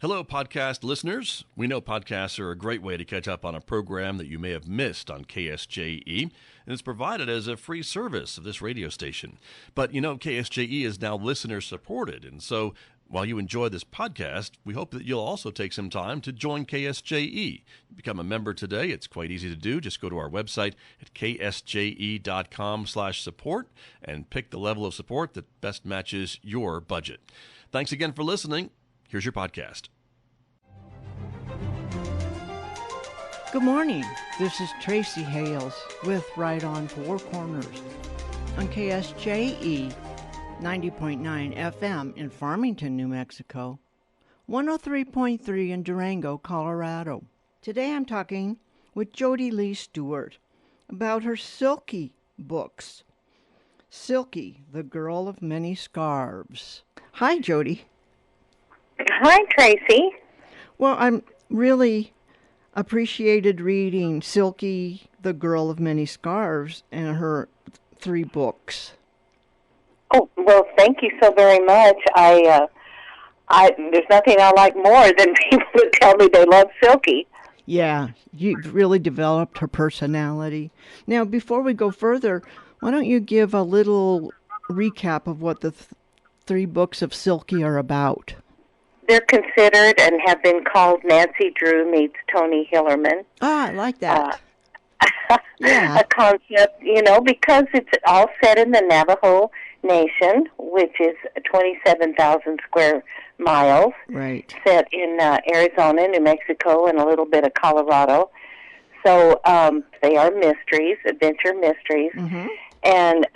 Hello, podcast listeners. We know podcasts are a great way to catch up on a program that you may have missed on KSJE, and it's provided as a free service of this radio station. But KSJE is now listener-supported, and so while you enjoy this podcast, we hope that you'll also take some time to join KSJE. Become a member today. It's quite easy to do. Just go to our website at ksje.com/support and pick the level of support that best matches your budget. Thanks again for listening. Here's your podcast. Good morning. This is Traci Hales with Right on Four Corners on KSJE 90.9 FM in Farmington, New Mexico, 103.3 in Durango, Colorado. Today I'm talking with Jodi Lee Stewart about her Silki books. Silki, the Girl of Many Scarves. Hi, Jodi. Hi, Traci. Well, I'm really appreciated reading Silki, the Girl of Many Scarves, and her 3 books. Oh, well, thank you so very much. There's nothing I like more than people that tell me they love Silki. Yeah, you've really developed her personality. Now, before we go further, why don't you give a little recap of what the 3 books of Silki are about? They're considered and have been called Nancy Drew meets Tony Hillerman. Ah, I like that. Yeah. A concept, because it's all set in the Navajo Nation, which is 27,000 square miles. Right. Set in Arizona, New Mexico, and a little bit of Colorado. So they are mysteries, adventure mysteries. Mm-hmm. And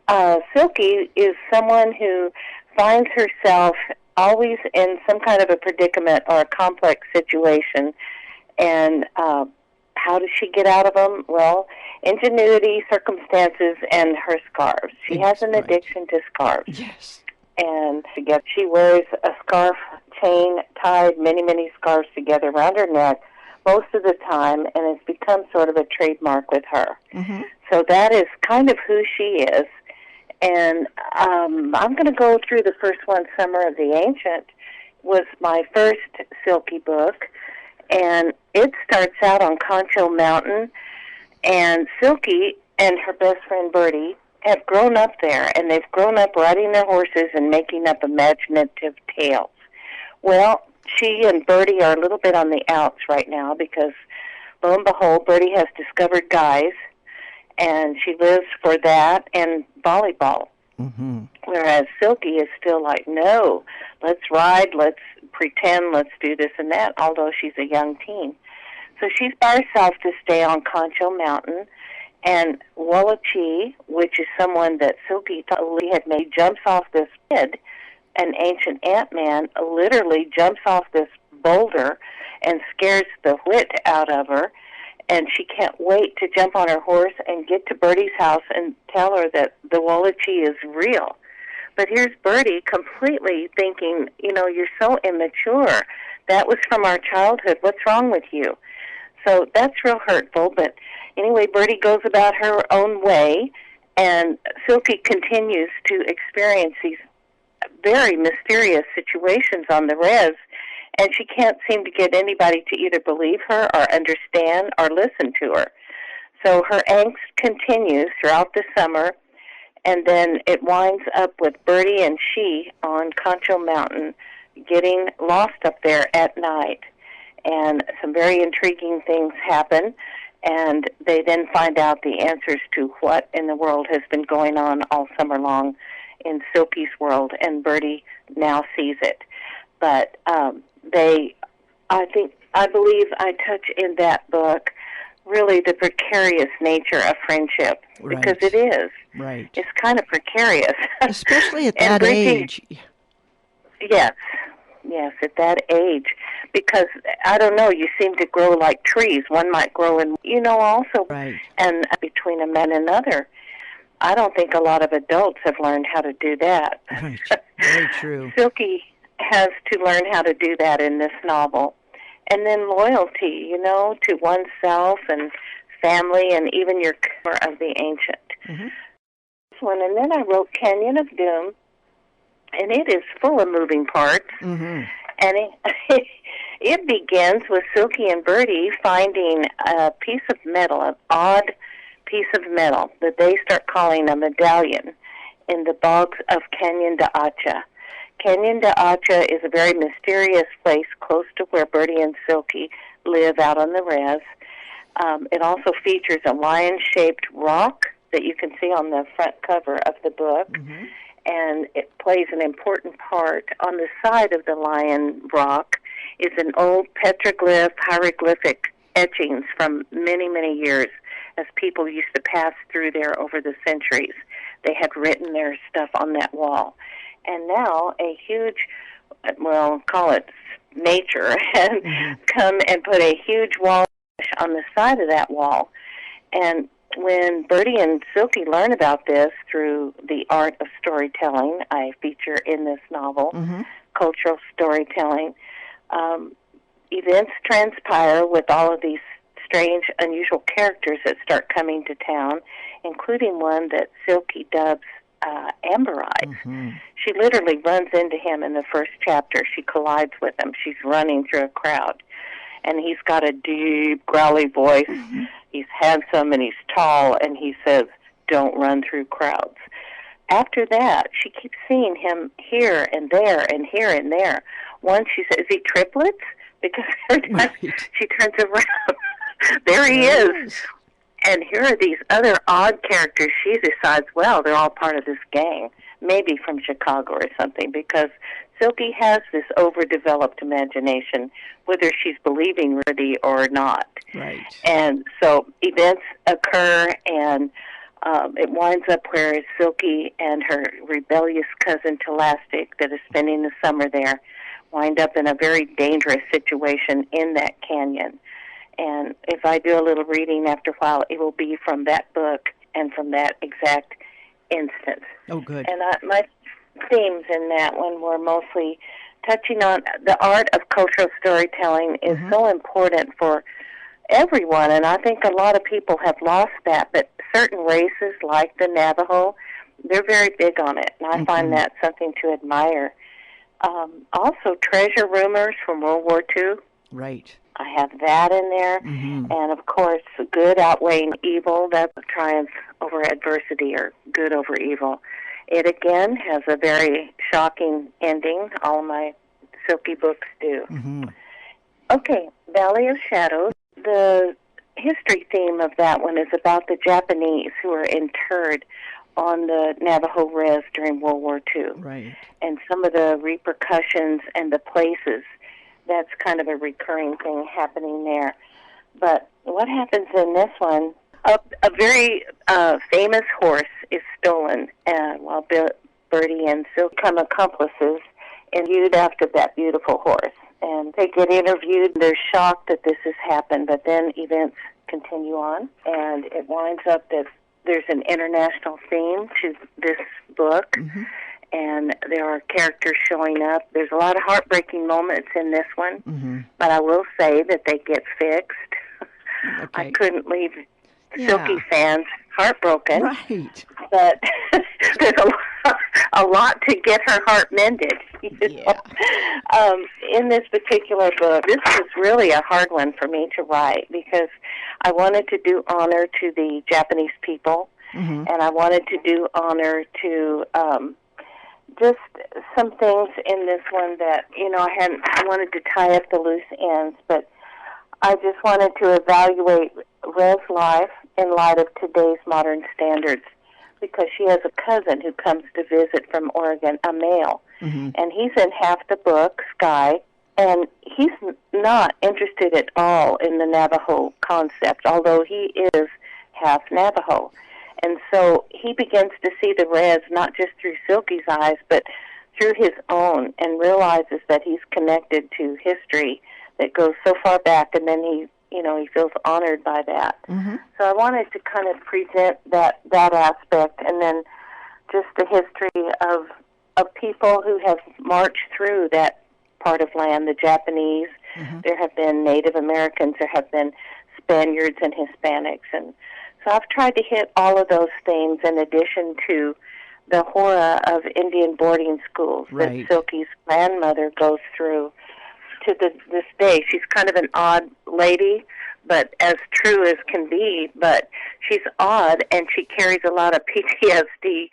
Silki is someone who finds herself always in some kind of a predicament or a complex situation. And how does she get out of them? Well, ingenuity, circumstances, and her scarves. She has an addiction to scarves. Yes. And she wears a scarf chain tied many, many scarves together around her neck most of the time, and it's become sort of a trademark with her. Mm-hmm. So that is kind of who she is. And I'm going to go through the first one, Summer of the Ancient, was my first Silki book. And it starts out on Concho Mountain. And Silki and her best friend Birdie have grown up there. And they've grown up riding their horses and making up imaginative tales. Well, she and Birdie are a little bit on the outs right now because, lo and behold, Birdie has discovered guys. And she lives for that and volleyball. Mm-hmm. Whereas Silki is still like, no, let's ride, let's pretend, let's do this and that, although she's a young teen. So she's by herself to stay on Concho Mountain. And Wallachie, which is someone that Silki totally had made, jumps off this bed. An ancient ant-man literally jumps off this boulder and scares the wit out of her. And she can't wait to jump on her horse and get to Birdie's house and tell her that the Wallachie is real. But here's Birdie completely thinking, you're so immature. That was from our childhood. What's wrong with you? So that's real hurtful. But anyway, Birdie goes about her own way, and Silki continues to experience these very mysterious situations on the res. And she can't seem to get anybody to either believe her or understand or listen to her. So her angst continues throughout the summer, and then it winds up with Birdie and she on Concho Mountain getting lost up there at night. And some very intriguing things happen, and they then find out the answers to what in the world has been going on all summer long in Silki's world, and Birdie now sees it. But I believe I touch in that book really the precarious nature of friendship, because it is. Right. It's kind of precarious. Especially at that age. Yes, at that age. Because, I don't know, you seem to grow like trees. One might grow in, also. Right. And between a man and another. I don't think a lot of adults have learned how to do that. Right. Very true. Silki has to learn how to do that in this novel. And then loyalty, to oneself and family and even your Summer of the Ancient. Mm-hmm. And then I wrote Canyon of Doom, and it is full of moving parts. Mm-hmm. And it begins with Silki and Birdie finding a piece of metal, an odd piece of metal that they start calling a medallion in the bogs of Canyon de Hacha. Canyon de Hacha is a very mysterious place close to where Birdie and Silki live out on the res. It also features a lion-shaped rock that you can see on the front cover of the book, and it plays an important part. On the side of the lion rock is an old petroglyph, hieroglyphic etchings from many, many years as people used to pass through there over the centuries. They had written their stuff on that wall. And now a huge, well, call it nature, and come and put a huge wall on the side of that wall. And when Birdie and Silki learn about this through the art of storytelling I feature in this novel, cultural storytelling, events transpire with all of these strange, unusual characters that start coming to town, including one that Silki dubs Amber Eyes. She literally runs into him in the first chapter. She collides with him. She's running through a crowd. And he's got a deep, growly voice. He's handsome and he's tall, and he says, "Don't run through crowds." After that, she keeps seeing him here and there and here and there. Once she says, "Is he triplets?" Because every time she turns around, there he is. And here are these other odd characters. She decides, well, they're all part of this gang, maybe from Chicago or something, because Silki has this overdeveloped imagination, whether she's believing Birdie or not. Right. And so events occur, and it winds up where Silki and her rebellious cousin Telastic, that is spending the summer there, wind up in a very dangerous situation in that canyon. And if I do a little reading after a while, it will be from that book and from that exact instance. Oh, good. And my themes in that one were mostly touching on the art of cultural storytelling is so important for everyone, and I think a lot of people have lost that, but certain races like the Navajo, they're very big on it, and I find that something to admire. Also, treasure rumors from World War II. Right. I have that in there. And, of course, good outweighing evil. That's a triumph over adversity, or good over evil. It, again, has a very shocking ending. All my Silki books do. Okay, Valley of Shadows. The history theme of that one is about the Japanese who were interred on the Navajo res during World War II. Right. And some of the repercussions and the places. That's kind of a recurring thing happening there. But what happens in this one, a very famous horse is stolen while Birdie and Silki become accomplices and viewed after that beautiful horse. And they get interviewed. They're shocked that this has happened, but then events continue on, and it winds up that there's an international theme to this book. And there are characters showing up. There's a lot of heartbreaking moments in this one, but I will say that they get fixed. I couldn't leave Silki fans heartbroken. Right. But there's a lot to get her heart mended. In this particular book, this was really a hard one for me to write because I wanted to do honor to the Japanese people, and I wanted to do honor to just some things in this one that, I wanted to tie up the loose ends, but I just wanted to evaluate Rev's life in light of today's modern standards, because she has a cousin who comes to visit from Oregon, a male, and he's in half the book, Sky, and he's not interested at all in the Navajo concept, although he is half Navajo. And so he begins to see the res not just through Silki's eyes, but through his own, and realizes that he's connected to history that goes so far back, and then he feels honored by that. So I wanted to kind of present that aspect, and then just the history of people who have marched through that part of land, the Japanese. There have been Native Americans, there have been Spaniards and Hispanics, and so I've tried to hit all of those themes in addition to the horror of Indian boarding schools that Silki's grandmother goes through to this day. She's kind of an odd lady, but as true as can be. But she's odd, and she carries a lot of PTSD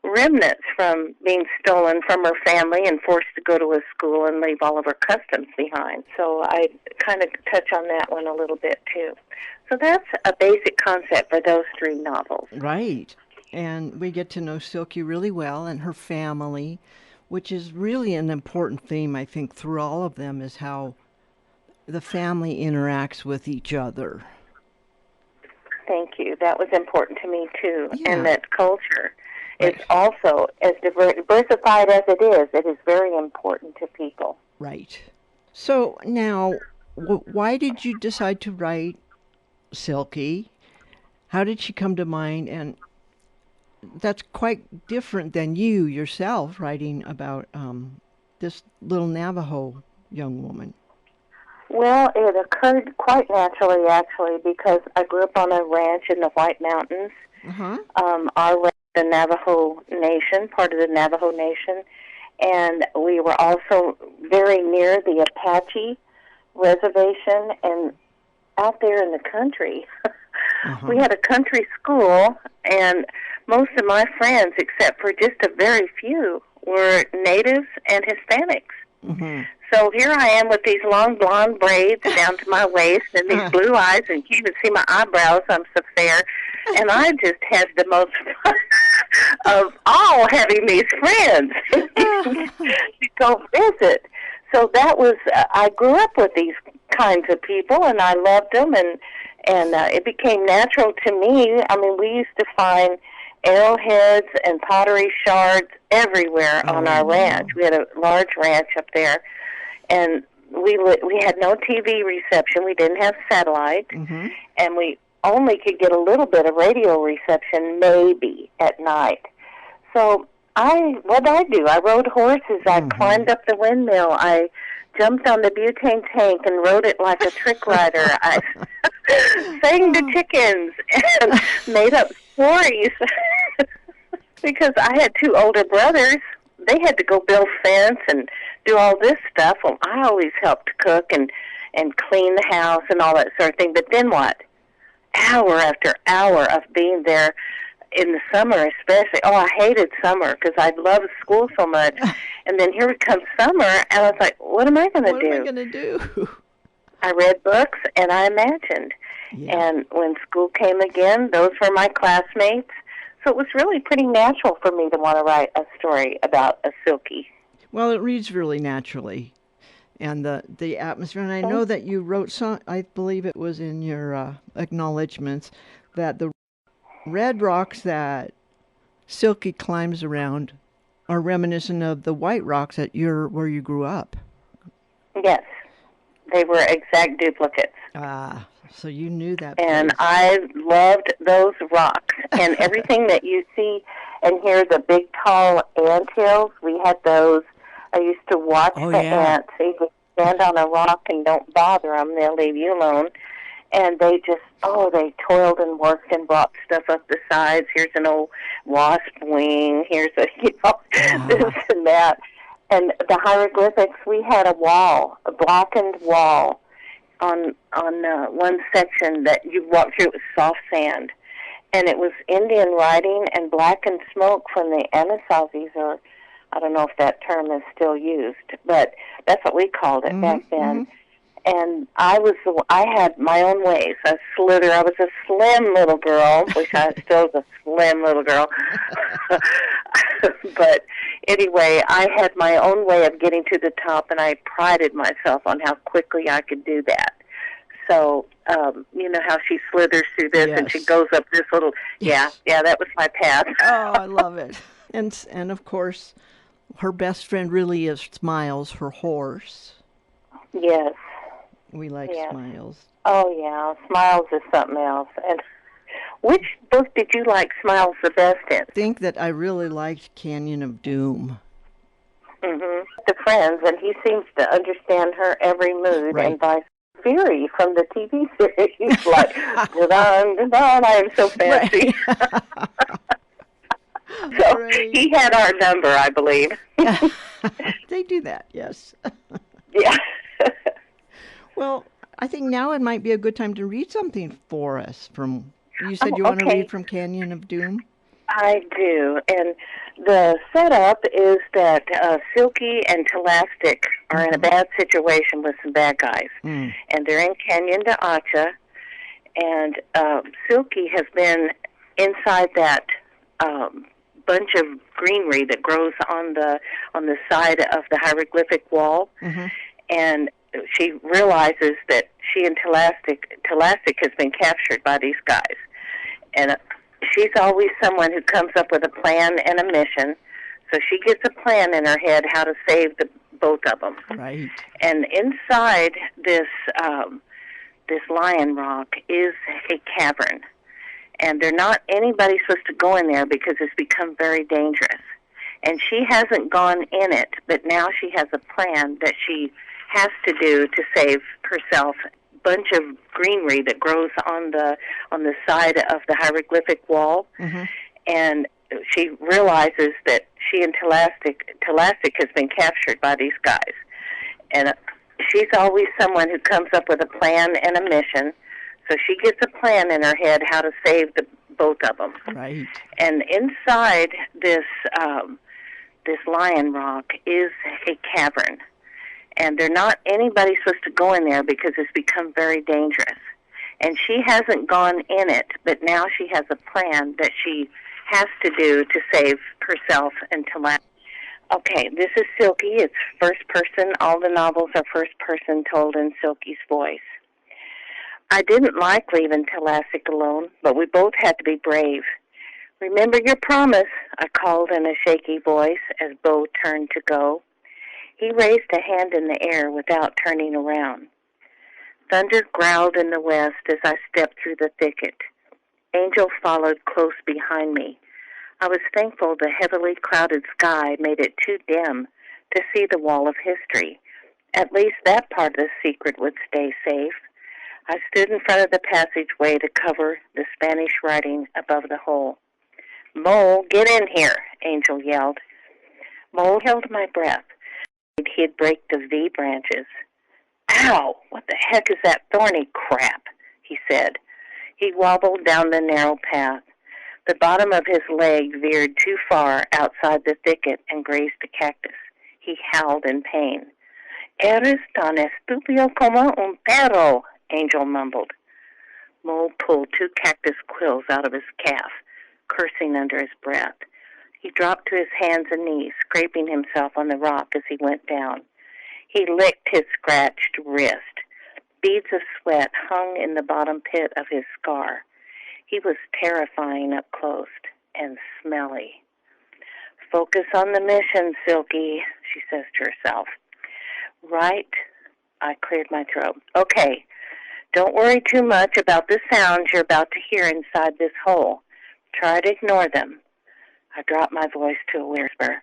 remnants from being stolen from her family and forced to go to a school and leave all of her customs behind. So I kind of touch on that one a little bit, too. So that's a basic concept for those 3 novels. Right. And we get to know Silki really well and her family, which is really an important theme, I think, through all of them, is how the family interacts with each other. Thank you. That was important to me, too. Yeah. And that culture is also, as diversified as it is very important to people. Right. So now, why did you decide to write Silki? How did she come to mind? And that's quite different than you yourself writing about this little Navajo young woman. Well, it occurred quite naturally, actually, because I grew up on a ranch in the White Mountains. Uh-huh. Our ranch, the Navajo Nation, part of the Navajo Nation, and we were also very near the Apache reservation and out there in the country. Uh-huh. We had a country school, and most of my friends, except for just a very few, were natives and Hispanics. Mm-hmm. So here I am with these long blonde braids down to my waist and these blue eyes, and you can see my eyebrows, I'm so fair. And I just had the most fun of all having these friends to go visit. So that was, I grew up with these kinds of people, and I loved them, and it became natural to me. I mean, we used to find arrowheads and pottery shards everywhere on our ranch. We had a large ranch up there, and we had no TV reception. We didn't have satellite, and we only could get a little bit of radio reception, maybe at night. So what did I do? I rode horses. I climbed up the windmill. I jumped on the butane tank and rode it like a trick rider. I sang to chickens and made up stories because I had 2 older brothers. They had to go build fence and do all this stuff. Well, I always helped cook and clean the house and all that sort of thing. But then what? Hour after hour of being there in the summer especially. Oh, I hated summer because I loved school so much. And then here comes summer, and I was like, what am I going to do? What am I going to do? I read books, and I imagined. Yeah. And when school came again, those were my classmates. So it was really pretty natural for me to want to write a story about a Silki. Well, it reads really naturally. And the atmosphere, and I know that you wrote some, I believe it was in your acknowledgments, that the red rocks that Silki climbs around are reminiscent of the white rocks where you grew up. Yes, they were exact duplicates. Ah, so you knew that. And I loved those rocks. And everything that you see and hear, the big, tall anthills, we had those. I used to watch ants. They just stand on a rock and don't bother them. They'll leave you alone. And they just, they toiled and worked and brought stuff up the sides. Here's an old wasp wing. Here's a, this and that. And the hieroglyphics, we had a wall, a blackened wall on one section that you walked through. It was soft sand. And it was Indian writing and blackened smoke from the Anasazis, or I don't know if that term is still used, but that's what we called it back then. And I had my own ways. I was a slim little girl, which I still was a slim little girl. But anyway, I had my own way of getting to the top, and I prided myself on how quickly I could do that. So, you know how she slithers through this and she goes up this little, yeah, that was my path. Oh, I love it. And of course, her best friend really is Smiles, her horse. Yes. We like Smiles. Oh, yeah. Smiles is something else. And which book did you like Smiles the best in? I think that I really liked Canyon of Doom. The friends, and he seems to understand her every mood, and vice Fury from the TV series, like, da-dun, I am so fancy. So he had our number, I believe. They do that, yes. Yeah. Well, I think now it might be a good time to read something for us from. You said Oh, you want to okay. read from Canyon of Doom? I do. And the setup is that Silki and Telastic are in a bad situation with some bad guys. Mm. And they're in Canyon de Acha. And Silki has been inside that bunch of greenery that grows on the side of the hieroglyphic wall. Mm-hmm. And she realizes that she and Telastic has been captured by these guys. And she's always someone who comes up with a plan and a mission. So she gets a plan in her head how to save both of them. Right. And inside this lion rock is a cavern. And they're not anybody supposed to go in there because it's become very dangerous. And she hasn't gone in it, but now she has a plan that she has to do to save herself. Bunch of greenery that grows on the side of the hieroglyphic wall. Mm-hmm. And she realizes that she and Telastic has been captured by these guys. And she's always someone who comes up with a plan and a mission. So she gets a plan in her head how to save both of them. Right. And inside this lion rock is a cavern. And they're not anybody supposed to go in there because it's become very dangerous. And she hasn't gone in it, but now she has a plan that she has to do to save herself and Telastic. Okay, this is Silki. It's first person. All the novels are first person told in Silki's voice. I didn't like leaving Telastic alone, but we both had to be brave. Remember your promise, I called in a shaky voice as Bo turned to go. He raised a hand in the air without turning around. Thunder growled in the west as I stepped through the thicket. Angel followed close behind me. I was thankful the heavily crowded sky made it too dim to see the wall of history. At least that part of the secret would stay safe. I stood in front of the passageway to cover the Spanish writing above the hole. Mole, get in here, Angel yelled. Mole held my breath. He'd break the V branches. Ow! What the heck is that thorny crap? He said. He wobbled down the narrow path. The bottom of his leg veered too far outside the thicket and grazed a cactus. He howled in pain. Eres tan estúpido como un perro, Angel mumbled. Mole pulled 2 cactus quills out of his calf, cursing under his breath. He dropped to his hands and knees, scraping himself on the rock as he went down. He licked his scratched wrist. Beads of sweat hung in the bottom pit of his scar. He was terrifying up close and smelly. Focus on the mission, Silki, she says to herself. Right? I cleared my throat. Okay, don't worry too much about the sounds you're about to hear inside this hole. Try to ignore them. I dropped my voice to a whisper.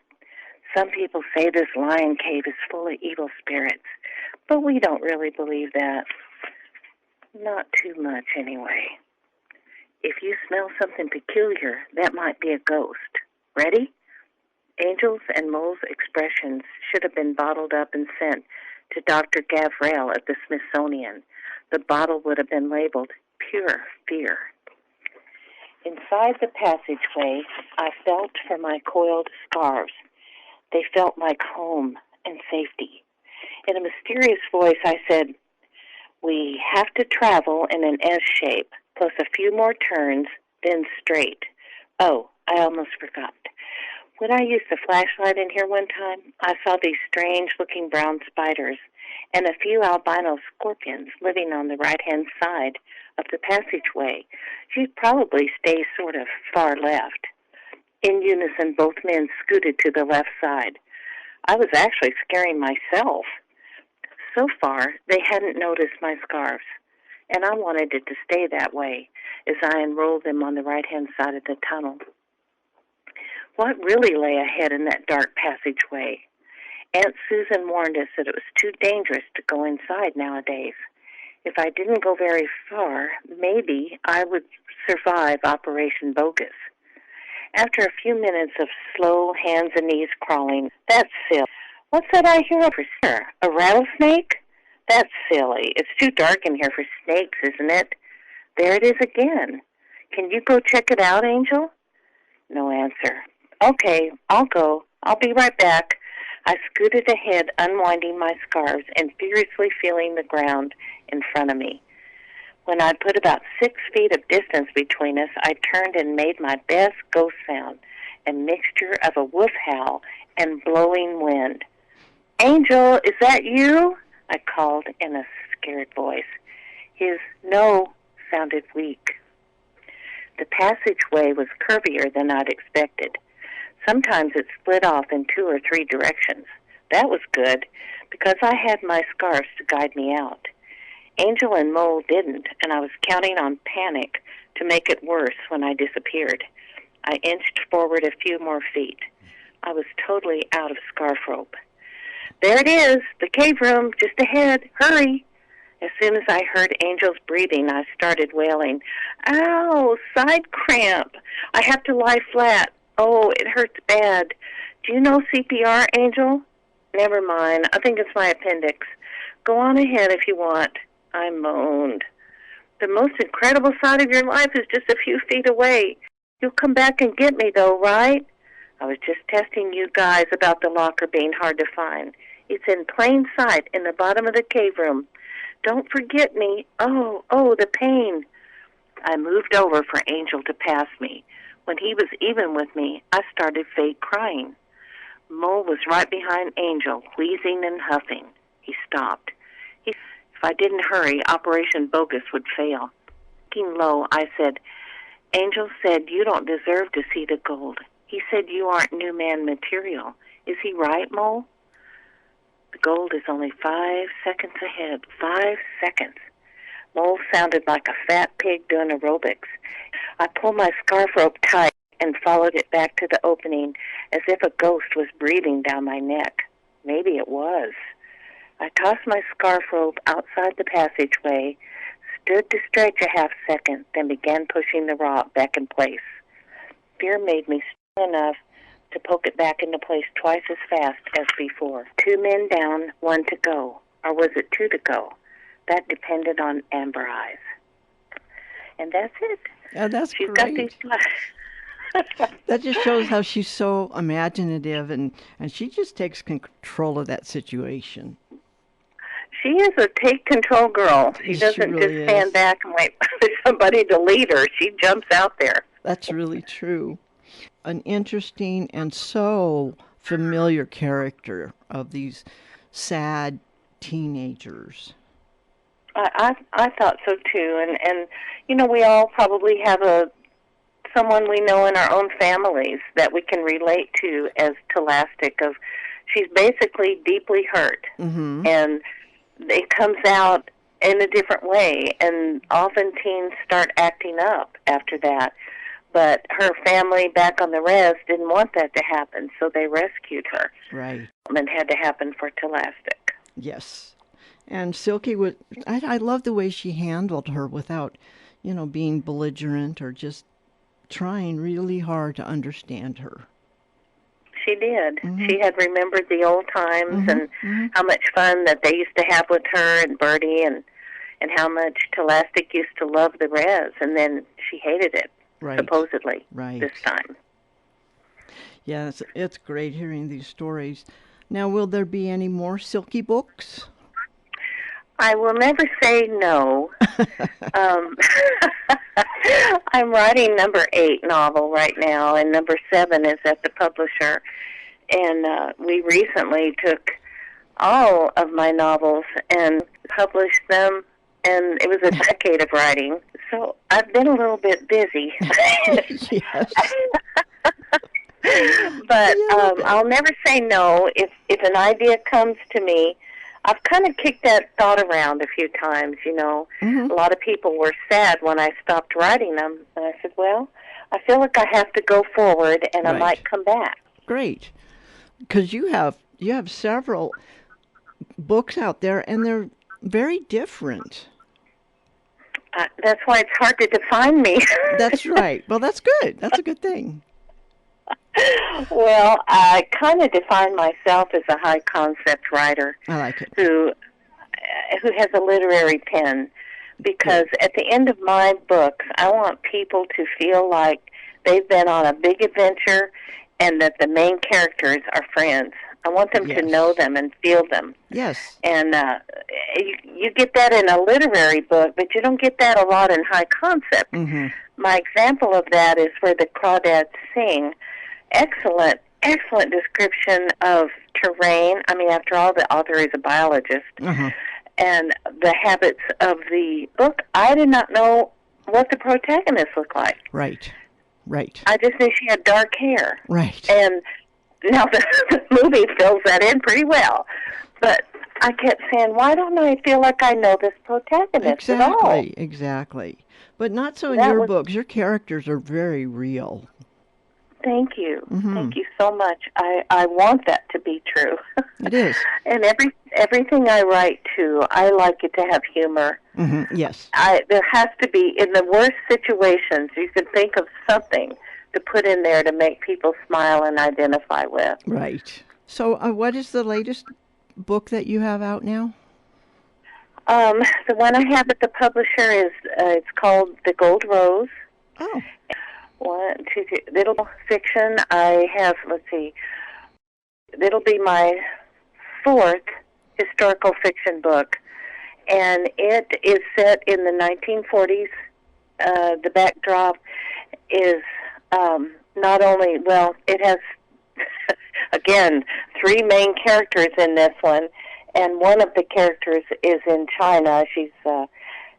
Some people say this lion cave is full of evil spirits, but we don't really believe that. Not too much, anyway. If you smell something peculiar, that might be a ghost. Ready? Angel's and Mole's expressions should have been bottled up and sent to Dr. Gavrell at the Smithsonian. The bottle would have been labeled Pure Fear. Inside the passageway, I felt for my coiled scarves. They felt like home and safety. In a mysterious voice, I said, we have to travel in an S shape, plus a few more turns, then straight. Oh, I almost forgot. When I used the flashlight in here one time, I saw these strange-looking brown spiders and a few albino scorpions living on the right-hand side of the passageway. She'd probably stay sort of far left. In unison, both men scooted to the left side. I was actually scaring myself. So far, they hadn't noticed my scarves, and I wanted it to stay that way as I unrolled them on the right-hand side of the tunnel. What really lay ahead in that dark passageway? Aunt Susan warned us that it was too dangerous to go inside nowadays. If I didn't go very far, maybe I would survive Operation Bogus. After a few minutes of slow hands and knees crawling, that's silly. What's that I hear over there? A rattlesnake? That's silly. It's too dark in here for snakes, isn't it? There it is again. Can you go check it out, Angel? No answer. Okay, I'll go. I'll be right back. I scooted ahead, unwinding my scarves and furiously feeling the ground in front of me. When I'd put about 6 feet of distance between us, I turned and made my best ghost sound, a mixture of a wolf howl and blowing wind. Angel, is that you? I called in a scared voice. His no sounded weak. The passageway was curvier than I'd expected. Sometimes it split off in 2 or 3 directions. That was good, because I had my scarves to guide me out. Angel and Mole didn't, and I was counting on panic to make it worse when I disappeared. I inched forward a few more feet. I was totally out of scarf rope. There it is, the cave room, just ahead. Hurry! As soon as I heard Angel's breathing, I started wailing. Ow, side cramp. I have to lie flat. Oh, it hurts bad. Do you know CPR, Angel? Never mind. I think it's my appendix. Go on ahead if you want. I moaned. The most incredible side of your life is just a few feet away. You'll come back and get me, though, right? I was just testing you guys about the locker being hard to find. It's in plain sight in the bottom of the cave room. Don't forget me. Oh, the pain. I moved over for Angel to pass me. When he was even with me, I started fake crying. Mole was right behind Angel, wheezing and huffing. He stopped. If I didn't hurry, Operation Bogus would fail. Looking low, I said, Angel said you don't deserve to see the gold. He said you aren't new man material. Is he right, Mole? The gold is only 5 seconds ahead. 5 seconds. Mole sounded like a fat pig doing aerobics. I pulled my scarf rope tight and followed it back to the opening as if a ghost was breathing down my neck. Maybe it was. I tossed my scarf rope outside the passageway, stood to stretch a half second, then began pushing the rock back in place. Fear made me strong enough to poke it back into place twice as fast as before. 2 men down, 1 to go. Or was it 2 to go? That depended on Amber Eyes. And that's it. Oh, that's She's great. got these That just shows how she's so imaginative, and she just takes control of that situation. She is a take control girl. She doesn't really just stand back and wait for somebody to lead her. She jumps out there. That's really true. An interesting and so familiar character of these sad teenagers. I thought so too, and you know, we all probably have someone we know in our own families that we can relate to as Telastic. Of she's basically deeply hurt, and it comes out in a different way, and often teens start acting up after that. But her family back on the res didn't want that to happen, so they rescued her. Right. And had to happen for Telastic. Yes. And Silky was, I love the way she handled her without, being belligerent or just trying really hard to understand her. She did. She had remembered the old times and how much fun that they used to have with her and Bertie and how much Telastic used to love the res, and then she hated it, supposedly, this time. Yeah, it's great hearing these stories. Now, will there be any more Silky books? I will never say no. I'm writing number 8 novel right now, and number 7 is at the publisher. And we recently took all of my novels and published them, and it was a decade of writing. So I've been a little bit busy. Yes. But I'll never say no. If an idea comes to me, I've kind of kicked that thought around a few times, A lot of people were sad when I stopped writing them. And I said, well, I feel like I have to go forward, and I might come back. Great. Because you have several books out there, and they're very different. That's why it's hard to define me. That's right. Well, that's good. That's a good thing. Well, I kind of define myself as a high-concept writer. I like it. Who who has a literary pen, because at the end of my books, I want people to feel like they've been on a big adventure and that the main characters are friends. I want them to know them and feel them. Yes. And you get that in a literary book, but you don't get that a lot in high concept. Mm-hmm. My example of that is where the Crawdads Sing. Excellent description of terrain. I mean, after all, the author is a biologist. Uh-huh. And the habits of the book, I did not know what the protagonist looked like. Right. I just knew she had dark hair. Right. And now the movie fills that in pretty well. But I kept saying, why don't I feel like I know this protagonist at all? Exactly. But not so in your books. Your characters are very real. Thank you. Mm-hmm. Thank you so much. I want that to be true. It is. And everything I write, too, I like it to have humor. Mm-hmm. Yes. There has to be, in the worst situations, you can think of something to put in there to make people smile and identify with. Right. So what is the latest book that you have out now? The one I have at the publisher is, it's called The Gold Rose. Oh. 1, 2, 3. Little fiction. I have, let's see, it'll be my 4th historical fiction book. And it is set in the 1940s. The backdrop is not only, well, it has, again, 3 main characters in this one. And one of the characters is in China. She's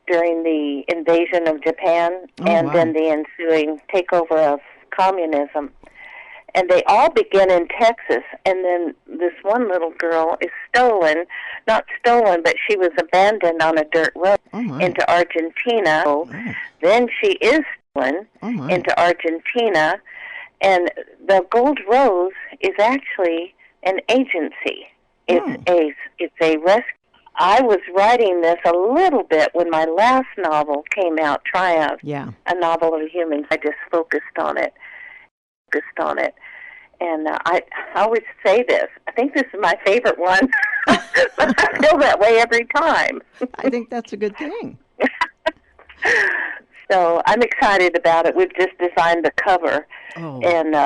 during the invasion of Japan then the ensuing takeover of communism. And they all begin in Texas, and then this one little girl is not stolen, but she was abandoned on a dirt road into Argentina. Then she is stolen into Argentina, and the Gold Rose is actually an agency. It's a rescue. I was writing this a little bit when my last novel came out, Triumph, a novel of humans. I just focused on it. And I always say this. I think this is my favorite one, but I feel that way every time. I think that's a good thing. So I'm excited about it. We've just designed the cover. And,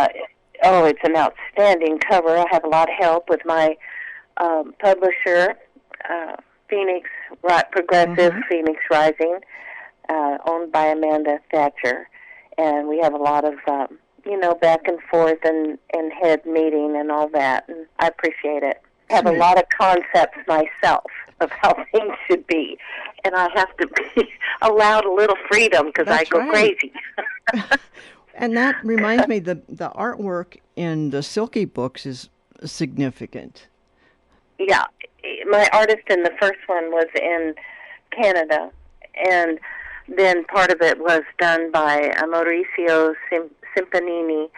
it's an outstanding cover. I have a lot of help with my publisher, Phoenix Progressive Phoenix Rising, owned by Amanda Thatcher, and we have a lot of back and forth and head meeting and all that, and I appreciate it. I have a lot of concepts myself of how things should be, and I have to be allowed a little freedom because I go crazy. And that reminds me, the artwork in the Silki books is significant. Yeah, my artist in the first one was in Canada, and then part of it was done by Mauricio Simpanini,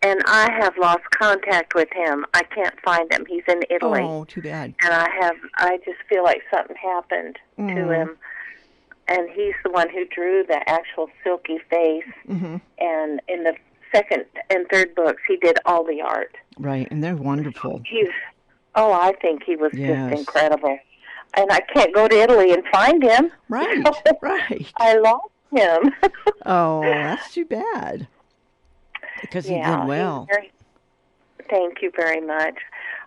and I have lost contact with him. I can't find him. He's in Italy. Oh, too bad. And I just feel like something happened to him. And he's the one who drew the actual Silki face. And in the second and third books, he did all the art. Right, and they're wonderful. I think he was just incredible. And I can't go to Italy and find him. Right, right. I lost him. Oh, that's too bad. Because he did well. Thank you very much.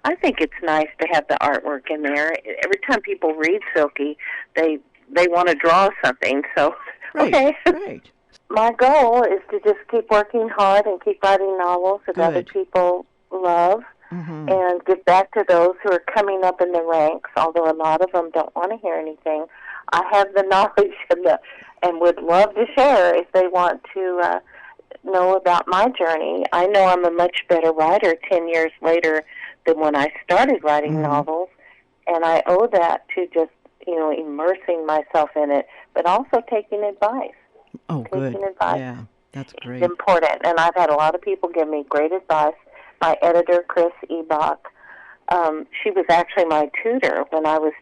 I think it's nice to have the artwork in there. Every time people read Silki, they want to draw something. So, right. My goal is to just keep working hard and keep writing novels that other people love. And get back to those who are coming up in the ranks, although a lot of them don't want to hear anything. I have the knowledge and would love to share if they want to know about my journey. I know I'm a much better writer 10 years later than when I started writing novels, and I owe that to just, immersing myself in it, but also taking advice. Oh, good. Taking advice. Yeah, that's great. It's important, and I've had a lot of people give me great advice. My editor, Chris Ebach, she was actually my tutor when I was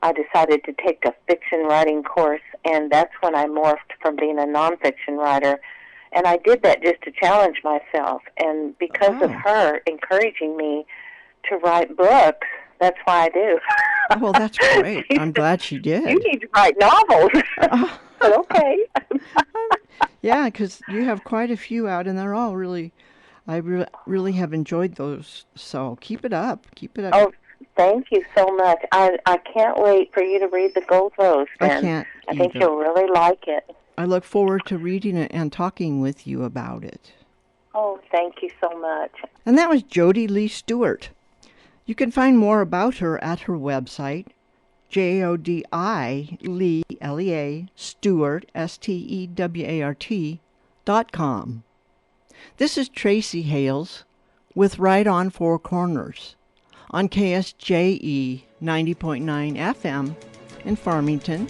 I decided to take a fiction writing course, and that's when I morphed from being a nonfiction writer. And I did that just to challenge myself. And because of her encouraging me to write books That's why I do. Well, that's great. I'm glad she did. You need to write novels. But okay. Yeah, because you have quite a few out, and they're all really, really have enjoyed those. So keep it up. Keep it up. Oh, thank you so much. I can't wait for you to read The Gold Rose. I can't I think either. you'll really like it. I look forward to reading it and talking with you about it. Oh, thank you so much. And that was Jodi Lee Stewart. You can find more about her at her website, Jodi Lee, Lea, Stewart, STEWART.com. This is Traci Hales with Right on Four Corners on KSJE 90.9 FM in Farmington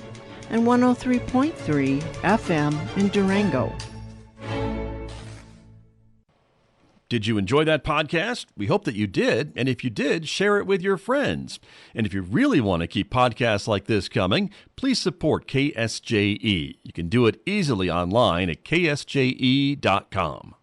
and 103.3 FM in Durango. Did you enjoy that podcast? We hope that you did. And if you did, share it with your friends. And if you really want to keep podcasts like this coming, please support KSJE. You can do it easily online at ksje.com.